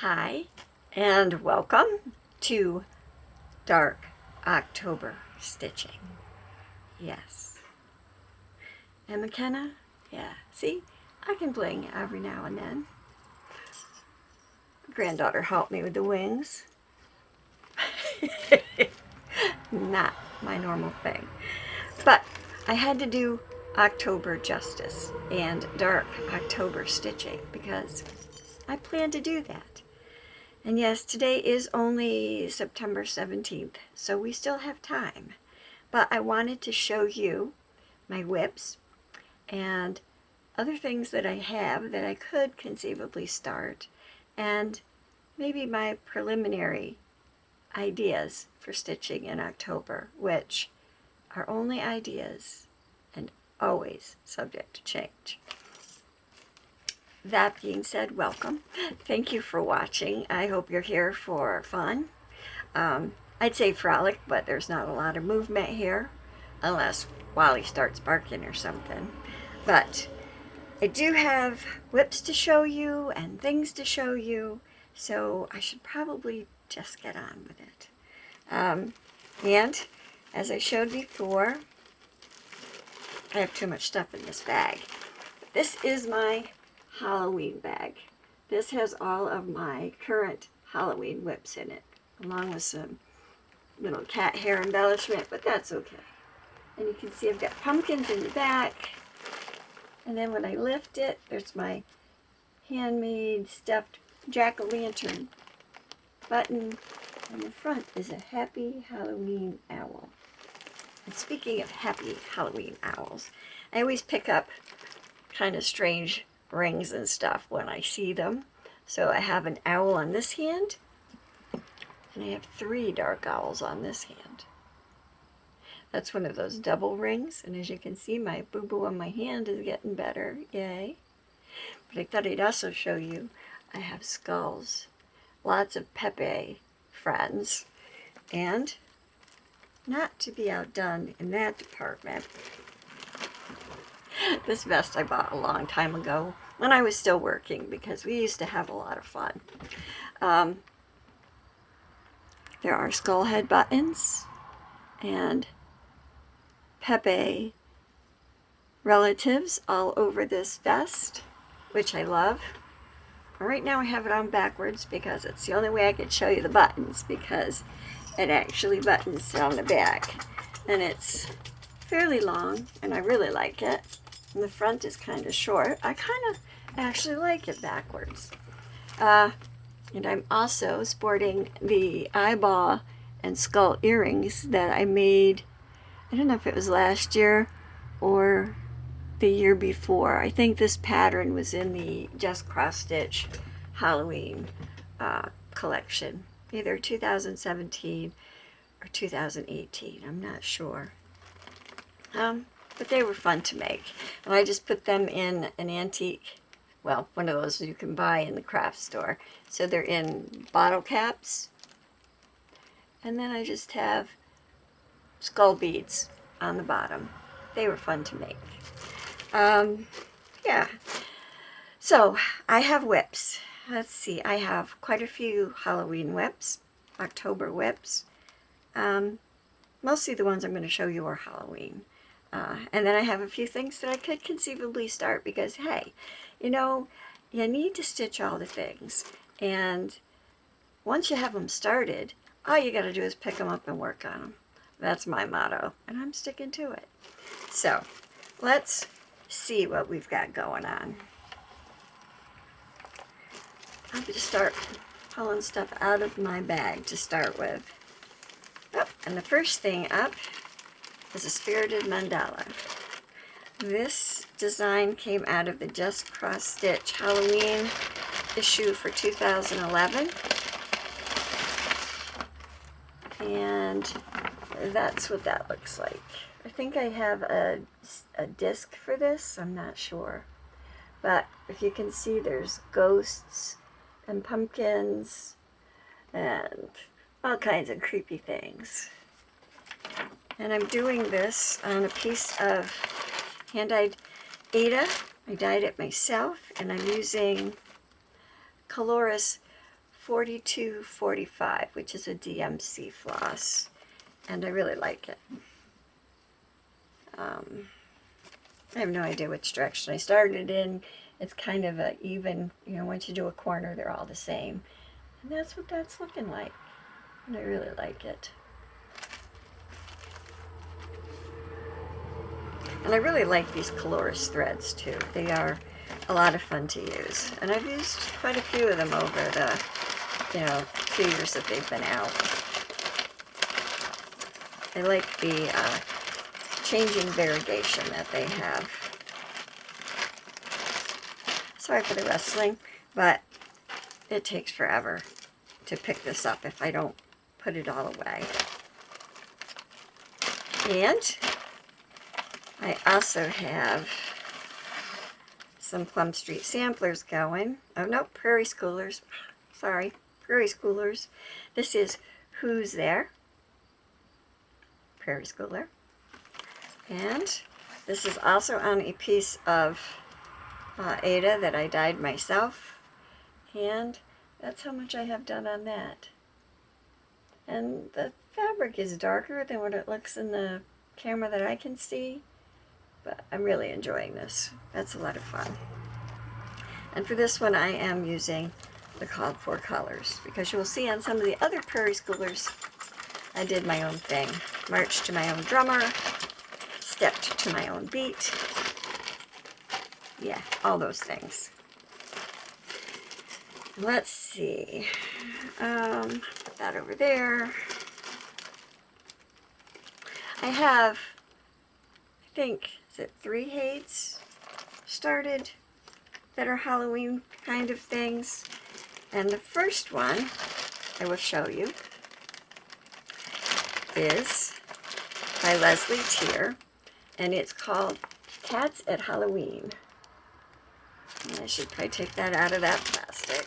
Hi, and welcome to Dark October Stitching. Yes. And McKenna? Yeah, see? I can bling every now and then. Granddaughter helped me with the wings. Not my normal thing. But I had to do October justice and Dark October stitching because I plan to do that. And yes, today is only September 17th, so we still have time. But I wanted to show you my whips and other things that I have that I could conceivably start, and maybe my preliminary ideas for stitching in October, which are only ideas and always subject to change. That being said, welcome. Thank you for watching. I hope you're here for fun. I'd say frolic, but there's not a lot of movement here, unless Wally starts barking or something. But I do have whips to show you and things to show you, so I should probably just get on with it. And as I showed before, I have too much stuff in this bag. This is my Halloween bag. This has all of my current Halloween whips in it, along with some little cat hair embellishment, but that's okay. And you can see I've got pumpkins in the back. And then when I lift it, there's my handmade stuffed jack-o'-lantern button. And the front is a happy Halloween owl. And speaking of happy Halloween owls, I always pick up kind of strange rings and stuff when I see them. So I have an owl on this hand, and I have 3 dark owls on this hand. That's one of those double rings, and as you can see, my boo-boo on my hand is getting better. Yay. But I thought I'd also show you I have skulls. Lots of Pepe friends. And not to be outdone in that department, this vest I bought a long time ago when I was still working, because we used to have a lot of fun. There are skull head buttons and Pepe relatives all over this vest, which I love. Right now I have it on backwards because it's the only way I could show you the buttons, because it actually buttons on the back. And it's fairly long, and I really like it. And the front is kind of short. I kind of actually like it backwards. And I'm also sporting the eyeball and skull earrings that I made, I don't know if it was last year or the year before. I think this pattern was in the Just Cross Stitch Halloween collection, either 2017 or 2018, I'm not sure. But they were fun to make. And I just put them in an antique, well, one of those you can buy in the craft store. So they're in bottle caps. And then I just have skull beads on the bottom. They were fun to make. Yeah. So I have whips. Let's see, I have quite a few Halloween whips, October whips. Mostly the ones I'm going to show you are Halloween. And then I have a few things that I could conceivably start because, hey, you know, you need to stitch all the things. And once you have them started, all you got to do is pick them up and work on them. That's my motto, and I'm sticking to it. So let's see what we've got going on. I'm going to start pulling stuff out of my bag to start with. Oh, and the first thing up is a spirited mandala. This design came out of the Just Cross Stitch Halloween issue for 2011. And that's what that looks like. I think I have a disc for this, I'm not sure. But if you can see, there's ghosts and pumpkins and all kinds of creepy things. And I'm doing this on a piece of hand-dyed Ada. I dyed it myself, and I'm using Coloris 4245, which is a DMC floss, and I really like it. I have no idea which direction I started in. It's kind of a even, you know, once you do a corner, they're all the same. And that's what that's looking like. And I really like it. And I really like these colorist threads too. They are a lot of fun to use. And I've used quite a few of them over the, you know, 2 years that they've been out. I like the changing variegation that they have. Sorry for the rustling, but it takes forever to pick this up if I don't put it all away. And I also have some Plum Street samplers going. Oh no, Prairie Schoolers. Sorry, Prairie Schoolers. This is Who's There? Prairie Schooler. And this is also on a piece of Ada that I dyed myself. And that's how much I have done on that. And the fabric is darker than what it looks in the camera that I can see. But I'm really enjoying this. That's a lot of fun. And for this one I am using the called for colors, because you'll see on some of the other Prairie Schoolers I did my own thing. Marched to my own drummer, stepped to my own beat. Yeah, all those things. Let's see. Put that over there. I have, I think, is it 3 heids started that are Halloween kind of things. And the first one I will show you is by Leslie Tier, and it's called Cats at Halloween. And I should probably take that out of that plastic.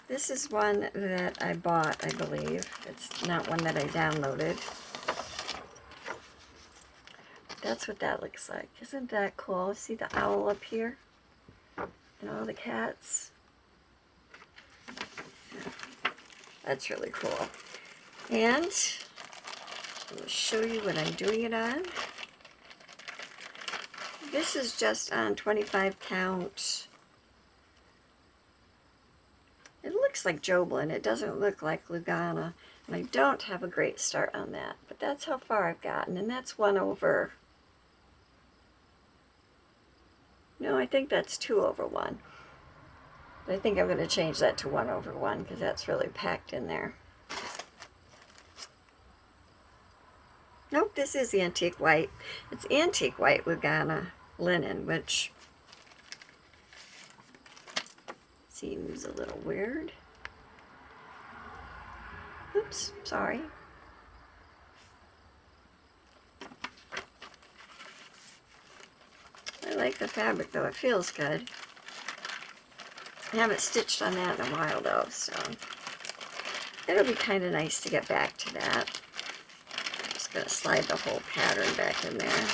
This is one that I bought, I believe. It's not one that I downloaded. That's what that looks like. Isn't that cool? See the owl up here? And all the cats? Yeah. That's really cool. And I'll show you what I'm doing it on. This is just on 25 count. It looks like Joblin. It doesn't look like Lugana. And I don't have a great start on that. But that's how far I've gotten. And that's 1 over... No, I think that's 2 over 1. But I think I'm going to change that to 1 over 1 because that's really packed in there. Nope, this is antique white. It's antique white Lugana linen, which seems a little weird. Oops, sorry. I like the fabric though, it feels good. I haven't stitched on that in a while though, so it'll be kind of nice to get back to that. I'm just going to slide the whole pattern back in there.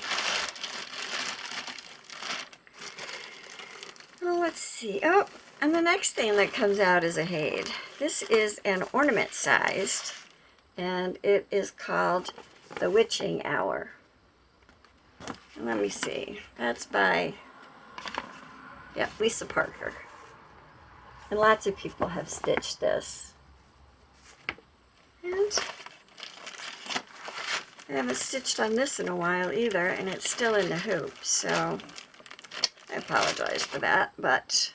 Well, let's see. Oh, and the next thing that comes out is a Haid. This is an ornament sized, and it is called The Witching Hour. And let me see. That's by, yeah, Lisa Parker. And lots of people have stitched this. And I haven't stitched on this in a while either, and it's still in the hoop, so I apologize for that, but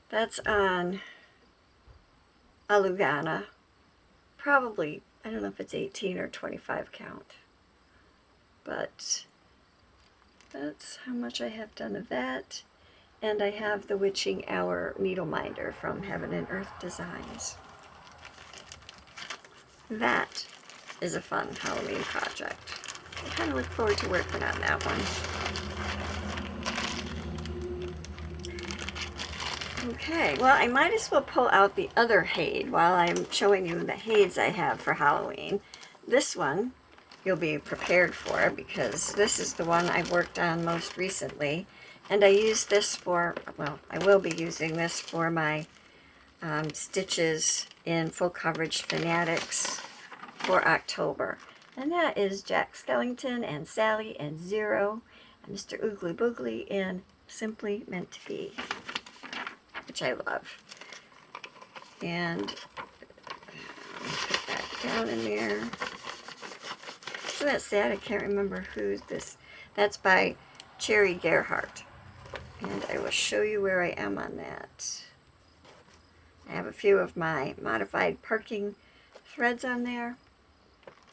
that's on a Lugana. Probably, I don't know if it's 18 or 25 count, but that's how much I have done of that. And I have the Witching Hour needle minder from Heaven and Earth Designs. That is a fun Halloween project. I kind of look forward to working on that one. Okay, well, I might as well pull out the other Haid while I'm showing you the Haids I have for Halloween. This one you'll be prepared for because this is the one I've worked on most recently. And I use this for, well, I will be using this for my stitches in Full Coverage Fanatics for October. And that is Jack Skellington and Sally and Zero and Mr. Oogly Boogly in Simply Meant to Be, which I love. And put that down in there. Isn't that sad? I can't remember who's this. That's by Cherry Gerhardt. And I will show you where I am on that. I have a few of my modified parking threads on there.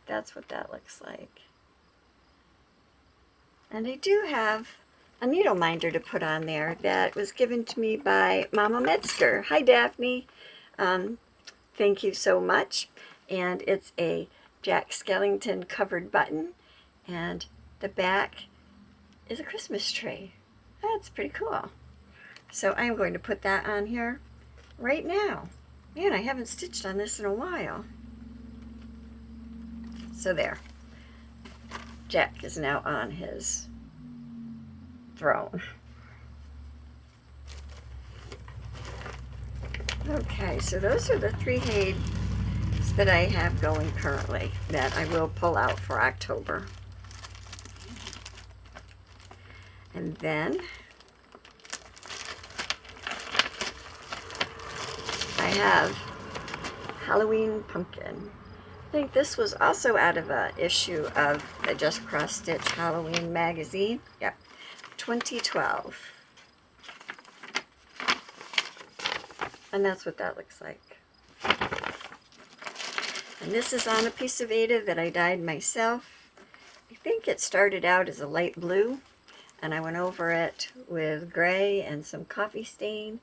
That's what that looks like. And I do have a needle minder to put on there that was given to me by Mama Metzger. Hi, Daphne. Thank you so much. And it's a Jack Skellington covered button. And the back is a Christmas tree. That's pretty cool. So I'm going to put that on here right now. Man, I haven't stitched on this in a while. So there. Jack is now on his throne. Okay, so those are the 3 haids that I have going currently that I will pull out for October. And then I have Halloween Pumpkin. I think this was also out of an issue of the Just Cross Stitch Halloween magazine. Yep, 2012. And that's what that looks like. And this is on a piece of Aida that I dyed myself. I think it started out as a light blue, and I went over it with gray and some coffee stain,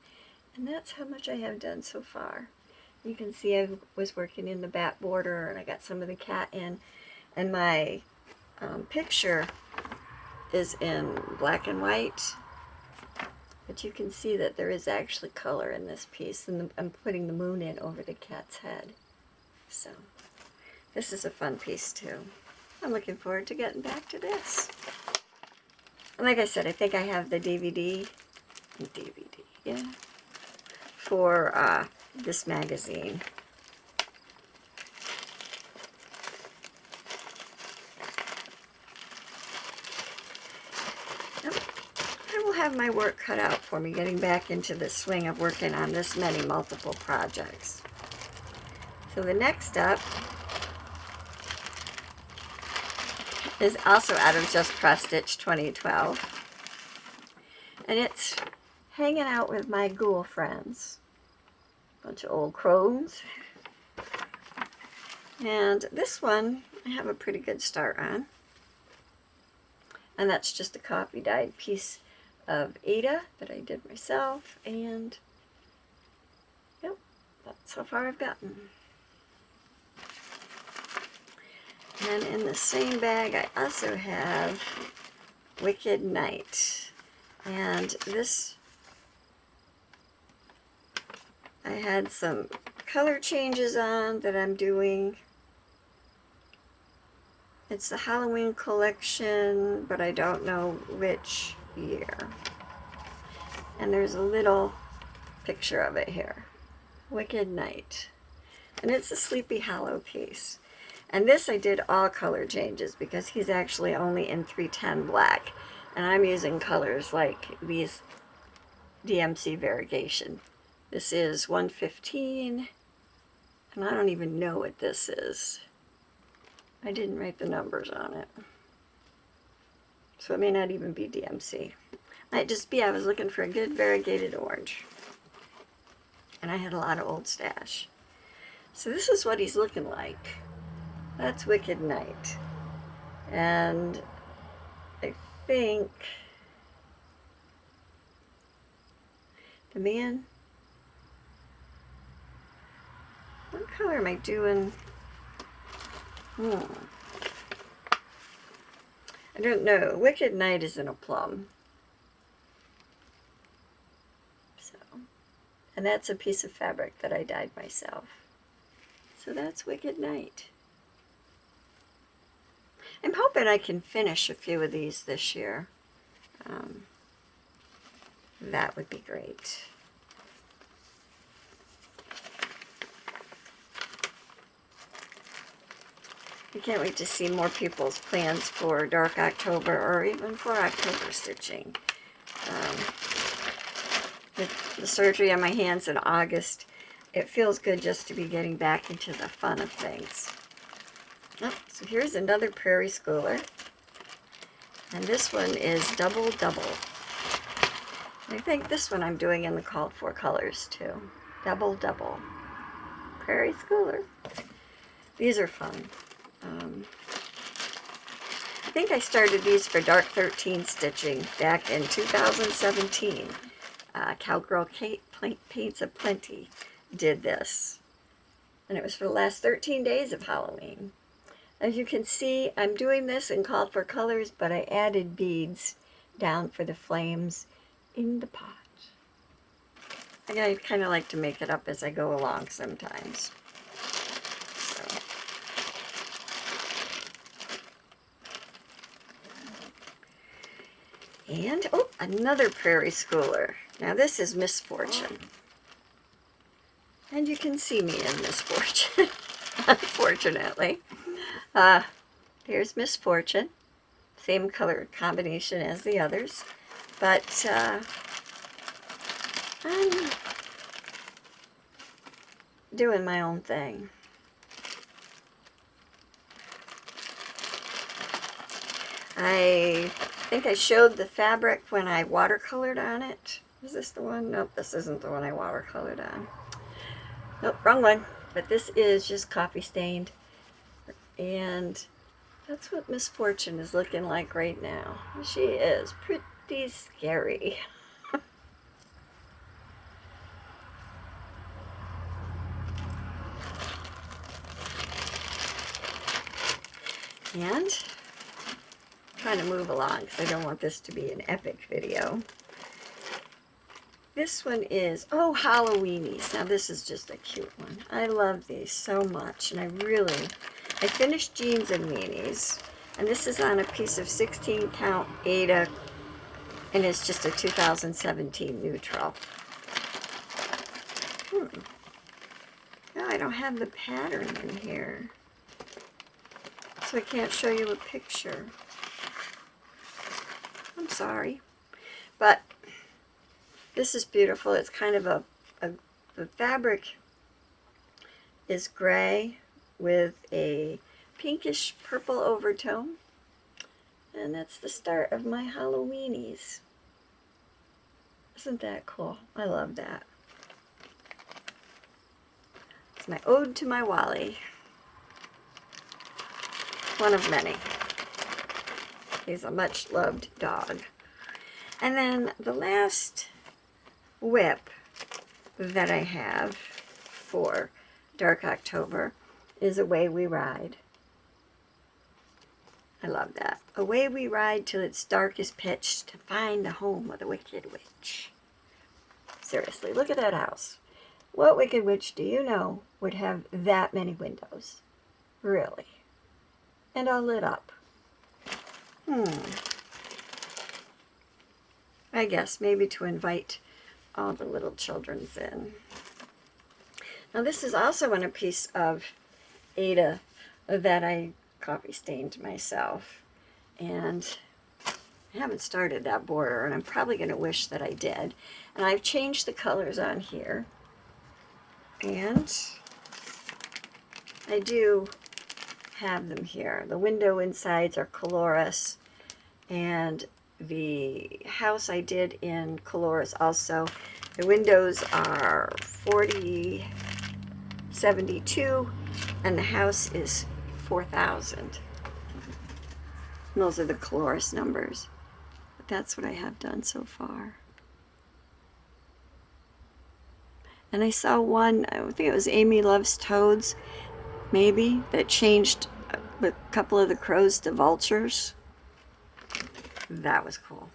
and that's how much I have done so far. You can see I was working in the back border, and I got some of the cat in, and my picture is in black and white, but you can see that there is actually color in this piece, and I'm putting the moon in over the cat's head. So this is a fun piece too. I'm looking forward to getting back to this. And like I said, I think I have the DVD, yeah, for this magazine. I will have my work cut out for me getting back into the swing of working on this many multiple projects. So the next up is also out of Just Cross Stitch 2012. And it's hanging out with my ghoul friends. Bunch of old crones. And this one I have a pretty good start on. And that's just a coffee dyed piece of Aida that I did myself. And yep, that's how far I've gotten. And in the same bag I also have Wicked Night. And this, I had some color changes on that I'm doing. It's the Halloween collection, but I don't know which year. And there's a little picture of it here. Wicked Night. And it's a Sleepy Hollow piece. And this I did all color changes because he's actually only in 310 black. And I'm using colors like these DMC variegation. This is 115, and I don't even know what this is. I didn't write the numbers on it. So it may not even be DMC. Might just be I was looking for a good variegated orange. And I had a lot of old stash. So this is what he's looking like. That's Wicked Night. And I think the man, what color am I doing? I don't know. Wicked Night is in a plum. So, and that's a piece of fabric that I dyed myself. So that's Wicked Night. I'm hoping I can finish a few of these this year. that would be great. I can't wait to see more people's plans for dark October or even for October stitching. The surgery on my hands in August, it feels good just to be getting back into the fun of things. Oh, so here's another Prairie Schooler. And this one is Double Double. I think this one I'm doing in the called for colors too. Double Double. Prairie Schooler. These are fun. I think I started these for Dark 13 stitching back in 2017. Cowgirl Paints a Plenty did this. And it was for the last 13 days of Halloween. As you can see, I'm doing this in called for colors, but I added beads down for the flames in the pot. I kind of like to make it up as I go along sometimes. And, oh, another Prairie Schooler. Now this is Misfortune. And you can see me in Misfortune, unfortunately. Here's Misfortune. Same color combination as the others. But I'm doing my own thing. I think I showed the fabric when I watercolored on it. Is this the one? Nope, this isn't the one I watercolored on. Nope, wrong one. But this is just coffee stained. And that's what Misfortune is looking like right now. She is pretty scary. And trying to move along because I don't want this to be an epic video. This one is, oh, Halloweenies. Now this is just a cute one. I love these so much, and I finished Jeans and Weenies, and this is on a piece of 16 count Aida, and it's just a 2017 neutral. No, I don't have the pattern in here, so I can't show you a picture. I'm sorry, but this is beautiful. It's kind of the fabric is gray with a pinkish purple overtone, and that's the start of my Halloweenies. Isn't that cool? I love that. It's my ode to my Wally. One of many. He's a much loved dog. And then the last whip that I have for Dark October is Away We Ride. I love that. Away we ride till it's dark as pitch to find the home of the Wicked Witch. Seriously, look at that house. What Wicked Witch do you know would have that many windows? Really? And all lit up. I guess maybe to invite all the little children's in. Now this is also on a piece of Aida that I coffee stained myself, and I haven't started that border, and I'm probably going to wish that I did. And I've changed the colors on here, and I do have them here. The window insides are Coloris, and the house I did in Coloris also. The windows are 4072, and the house is 4000. And those are the Coloris numbers. But that's what I have done so far. And I saw one, I think it was Amy Loves Toads, maybe, that changed a couple of the crows to vultures. That was cool.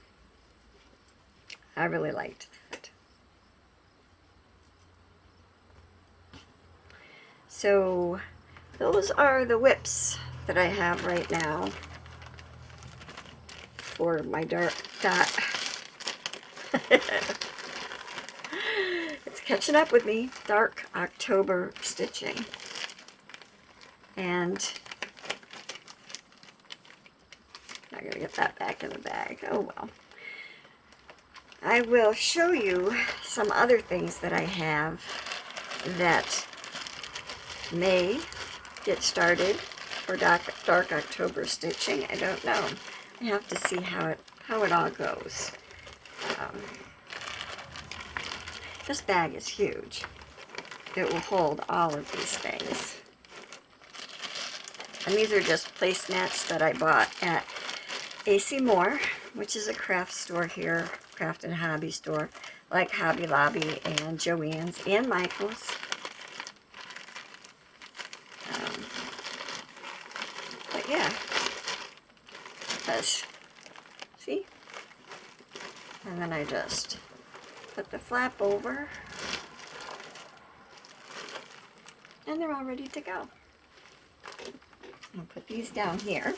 I really liked that. So those are the whips that I have right now for my dark dot It's catching up with me. Dark October stitching. And I'm going to get that back in the bag. Oh well. I will show you some other things that I have that may get started for dark October stitching. I don't know. I have to see how it all goes. This bag is huge. It will hold all of these things. And these are just placemats that I bought at AC Moore, which is a craft store here, craft and hobby store, like Hobby Lobby and Joann's and Michael's. But yeah, because, see? And then I just put the flap over, and they're all ready to go. I'll put these down here,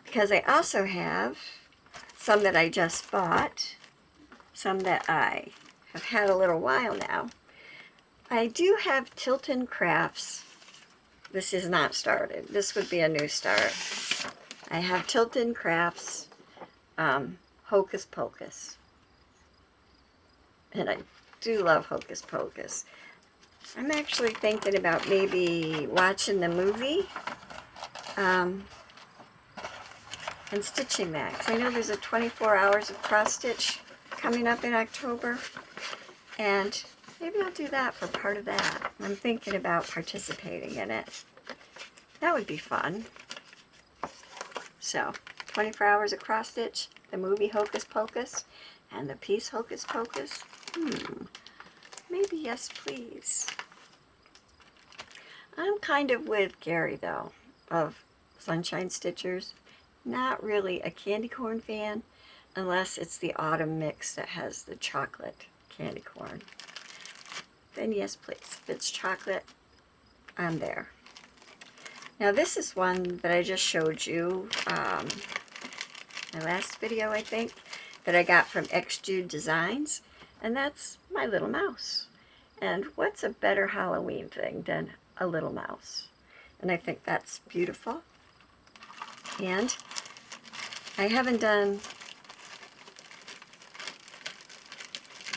because I also have some that I just bought, some that I have had a little while now. I do have Tilton Crafts. This is not started. This would be a new start. I have Tilton Crafts Hocus Pocus. And I do love Hocus Pocus. I'm actually thinking about maybe watching the movie and stitching that. Because I know there's a 24 hours of cross stitch coming up in October. And maybe I'll do that for part of that. I'm thinking about participating in it. That would be fun. So, 24 hours of cross stitch, the movie Hocus Pocus, and the piece Hocus Pocus. Maybe yes, please. I'm kind of with Gary, though, of Sunshine Stitchers. Not really a candy corn fan, unless it's the autumn mix that has the chocolate candy corn. Then yes, please. If it's chocolate, I'm there. Now this is one that I just showed you, my last video, I think, that I got from Extrude Designs, and that's my little mouse. And what's a better Halloween thing than a little mouse? And I think that's beautiful. And I haven't done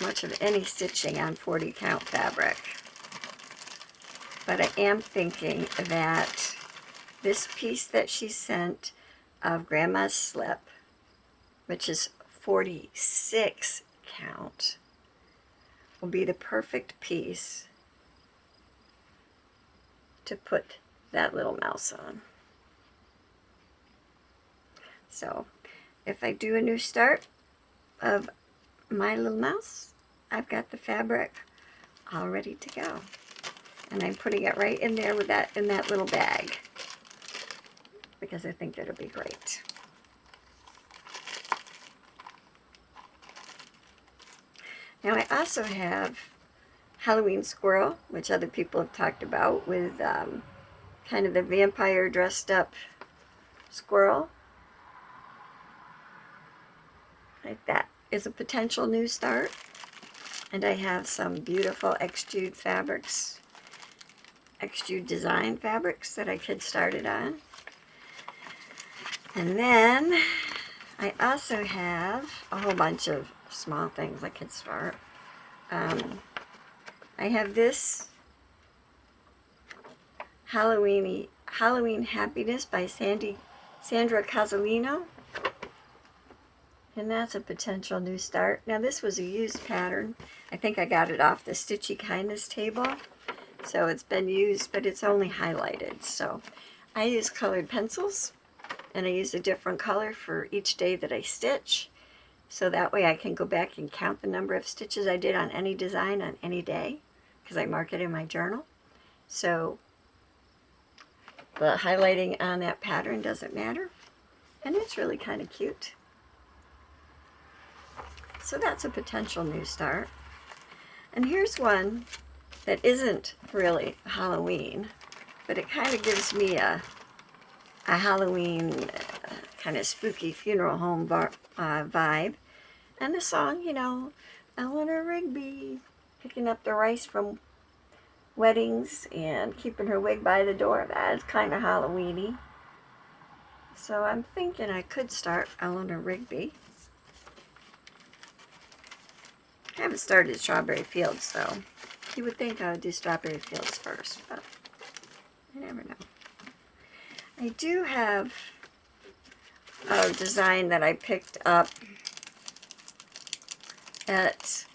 much of any stitching on 40 count fabric, but I am thinking that this piece that she sent of Grandma's Slip, which is 46 count, will be the perfect piece to put that little mouse on. So if I do a new start of my little mouse, I've got the fabric all ready to go. And I'm putting it right in there with that, in that little bag, because I think it'll be great. Now I also have Halloween Squirrel, which other people have talked about, with kind of the vampire dressed up squirrel. Like that is a potential new start. And I have some beautiful Extrude fabrics, Extrude Design fabrics that I could start it on. And then I also have a whole bunch of small things I could start. I have this Halloween Happiness by Sandra Casalino. And that's a potential new start. Now this was a used pattern. I think I got it off the Stitchy Kindness table. So it's been used, but it's only highlighted. So I use colored pencils, and I use a different color for each day that I stitch. So that way I can go back and count the number of stitches I did on any design on any day, because I mark it in my journal. So the highlighting on that pattern doesn't matter. And it's really kind of cute. So that's a potential new start. And here's one that isn't really Halloween, but it kind of gives me a Halloween kind of spooky funeral home vibe. And the song, you know, Eleanor Rigby, picking up the rice from weddings and keeping her wig by the door. That is kind of Halloween-y. So I'm thinking I could start Eleanor Rigby. I haven't started Strawberry Fields, so you would think I would do Strawberry Fields first, but you never know. I do have a design that I picked up at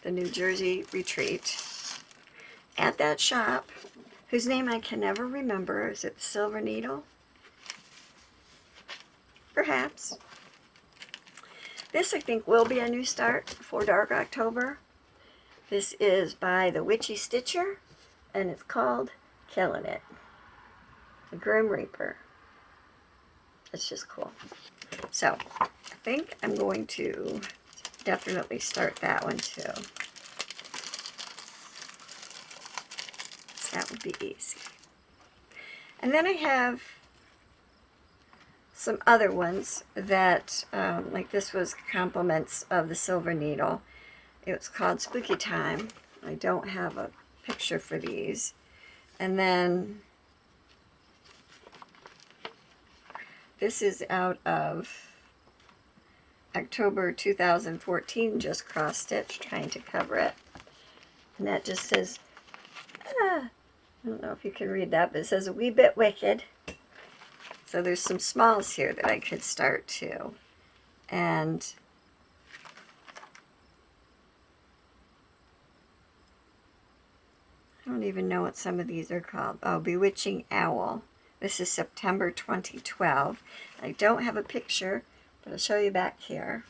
the New Jersey Retreat. At that shop, whose name I can never remember. Is it Silver Needle? Perhaps. This, I think, will be a new start for Dark October. This is by the Witchy Stitcher, and it's called Killing It. The Grim Reaper. It's just cool. So, I think I'm going to definitely start that one too. So that would be easy. And then I have some other ones that, like this was compliments of the Silver Needle. It was called Spooky Time. I don't have a picture for these. And then this is out of October 2014, just cross stitch, trying to cover it. And that just says, I don't know if you can read that, but it says a wee bit wicked. So there's some smalls here that I could start too. And I don't even know what some of these are called. Oh, Bewitching Owl. This is September 2012. I don't have a picture, but I'll show you back here.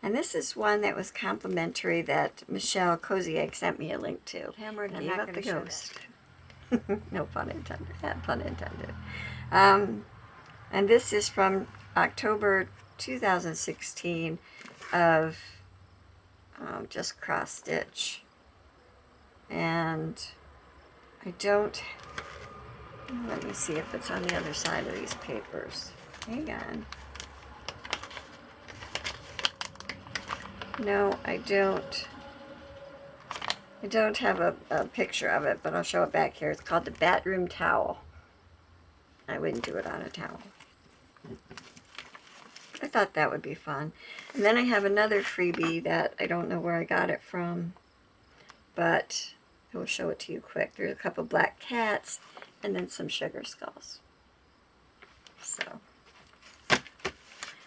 And this is one that was complimentary that Michelle Cozy Egg sent me a link to. Hammer gave up the ghost. No pun intended. Yeah, pun intended. And this is from October 2016 of just cross stitch. And I don't, let me see if it's on the other side of these papers. Hang on. No, I don't have a picture of it, but I'll show it back here. It's called the Bathroom Towel. I wouldn't do it on a towel. I thought that would be fun. And then I have another freebie that I don't know where I got it from, but I will show it to you quick. There's a couple black cats and then some sugar skulls. So,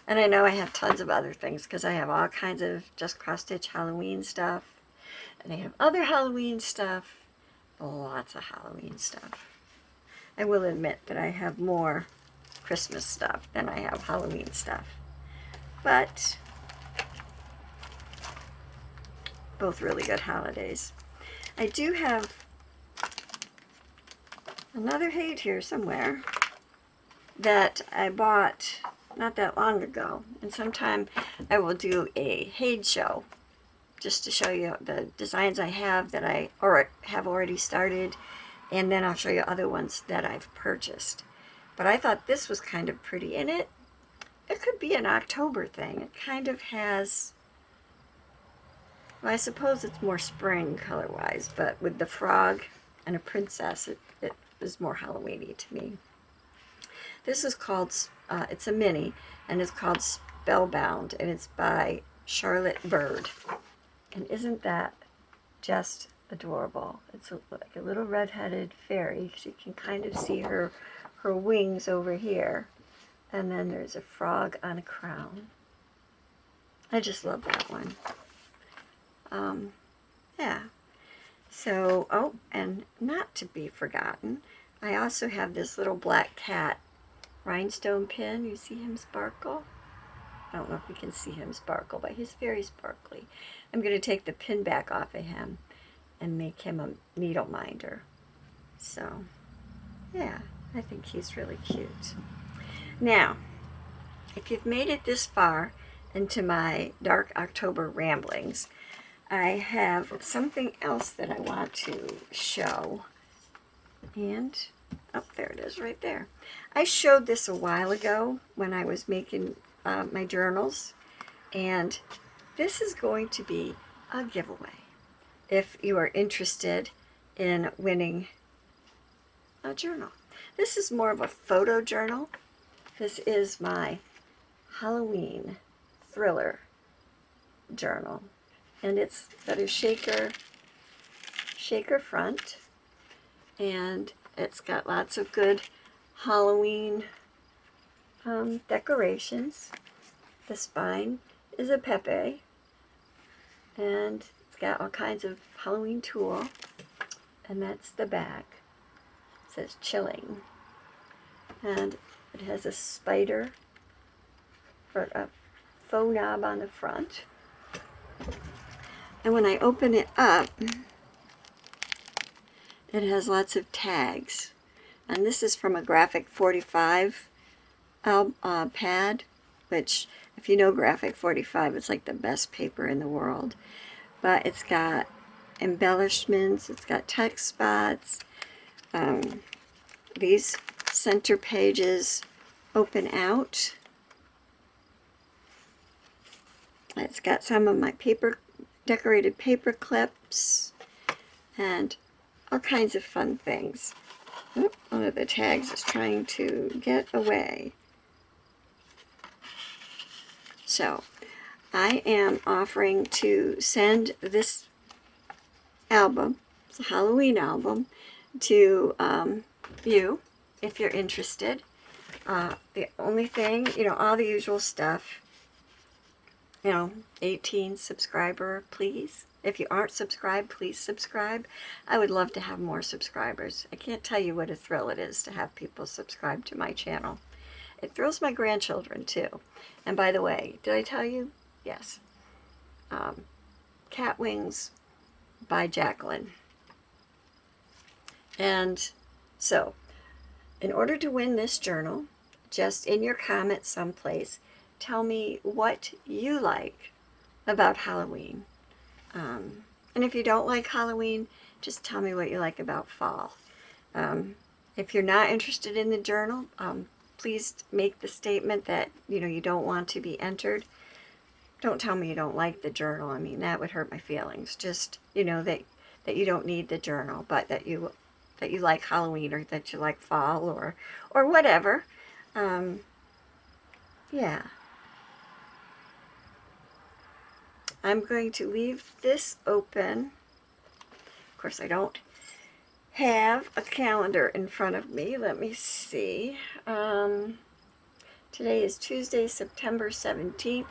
and I know I have tons of other things because I have all kinds of just cross stitch Halloween stuff. And I have other Halloween stuff, lots of Halloween stuff. I will admit that I have more Christmas stuff than I have Halloween stuff. But both really good holidays. I do have another Hade here somewhere that I bought not that long ago. And sometime I will do a Hade show, just to show you the designs I have that I have already started, and then I'll show you other ones that I've purchased. But I thought this was kind of pretty, and it could be an October thing. It kind of has, well, I suppose it's more spring color-wise, but with the frog and a princess, it is more Halloween-y to me. This is called, it's a mini, and it's called Spellbound, and it's by Charlotte Bird. And isn't that just adorable? It's like a little red-headed fairy. You can kind of see her wings over here. And then there's a frog on a crown. I just love that one. Yeah. So, oh, and not to be forgotten, I also have this little black cat rhinestone pin. You see him sparkle? I don't know if you can see him sparkle, but he's very sparkly. I'm going to take the pin back off of him and make him a needle minder. So, yeah, I think he's really cute. Now, if you've made it this far into my Dark October ramblings, I have something else that I want to show. And, oh, there it is right there. I showed this a while ago when I was making my journals. And this is going to be a giveaway. If you are interested in winning a journal. This is more of a photo journal. This is my Halloween thriller journal. And it's got a shaker front. And it's got lots of good Halloween decorations. The spine is a Pepe. And it's got all kinds of Halloween tulle. And that's the back. It says chilling. And it has a spider for a faux knob on the front. And when I open it up, it has lots of tags. And this is from a Graphic 45 pad, which, if you know Graphic 45, it's like the best paper in the world. But it's got embellishments, it's got text spots. These center pages open out. It's got some of my decorated paper clips and all kinds of fun things. Oh, one of the tags is trying to get away. So, I am offering to send this album, it's a Halloween album, to you, if you're interested. The only thing, all the usual stuff, 18 subscriber, please. If you aren't subscribed, please subscribe. I would love to have more subscribers. I can't tell you what a thrill it is to have people subscribe to my channel. It thrills my grandchildren too. And by the way, did I tell you? Yes. Cat Wings by Jacqueline. And so, in order to win this journal, just in your comments someplace, tell me what you like about Halloween. And if you don't like Halloween, just tell me what you like about fall. If you're not interested in the journal, please make the statement that you don't want to be entered. Don't tell me you don't like the journal. I mean, that would hurt my feelings. Just that you don't need the journal, but that you like Halloween, or that you like fall, or whatever. Yeah. I'm going to leave this open. Of course, I don't have a calendar in front of me. Let me see. Today is Tuesday, September 17th.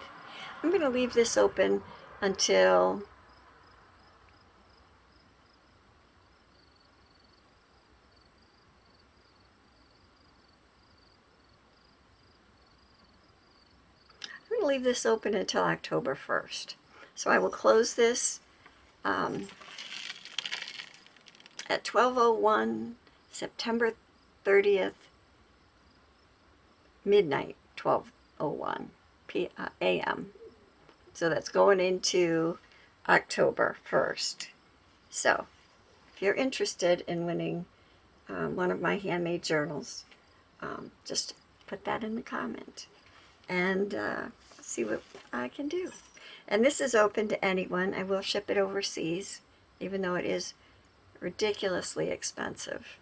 I'm going to leave this open until October 1st. So I will close this at 12:01, September 30th, midnight, 12:01 a.m. So that's going into October 1st. So if you're interested in winning one of my handmade journals, just put that in the comment and see what I can do. And this is open to anyone. I will ship it overseas, even though it is ridiculously expensive.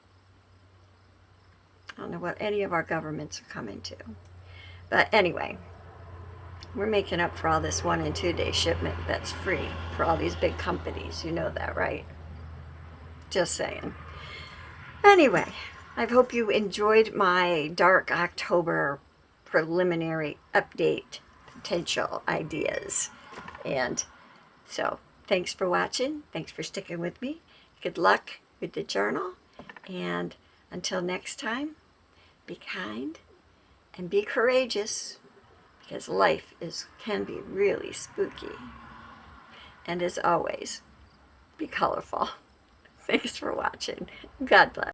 I don't know what any of our governments are coming to. But anyway, we're making up for all this 1 and 2 day shipment that's free for all these big companies. You know that, right? Just saying. Anyway, I hope you enjoyed my dark October preliminary update potential ideas. And so, thanks for watching. Thanks for sticking with me. Good luck with the journal. And until next time, be kind and be courageous, because life can be really spooky. And as always, be colorful. Thanks for watching. God bless.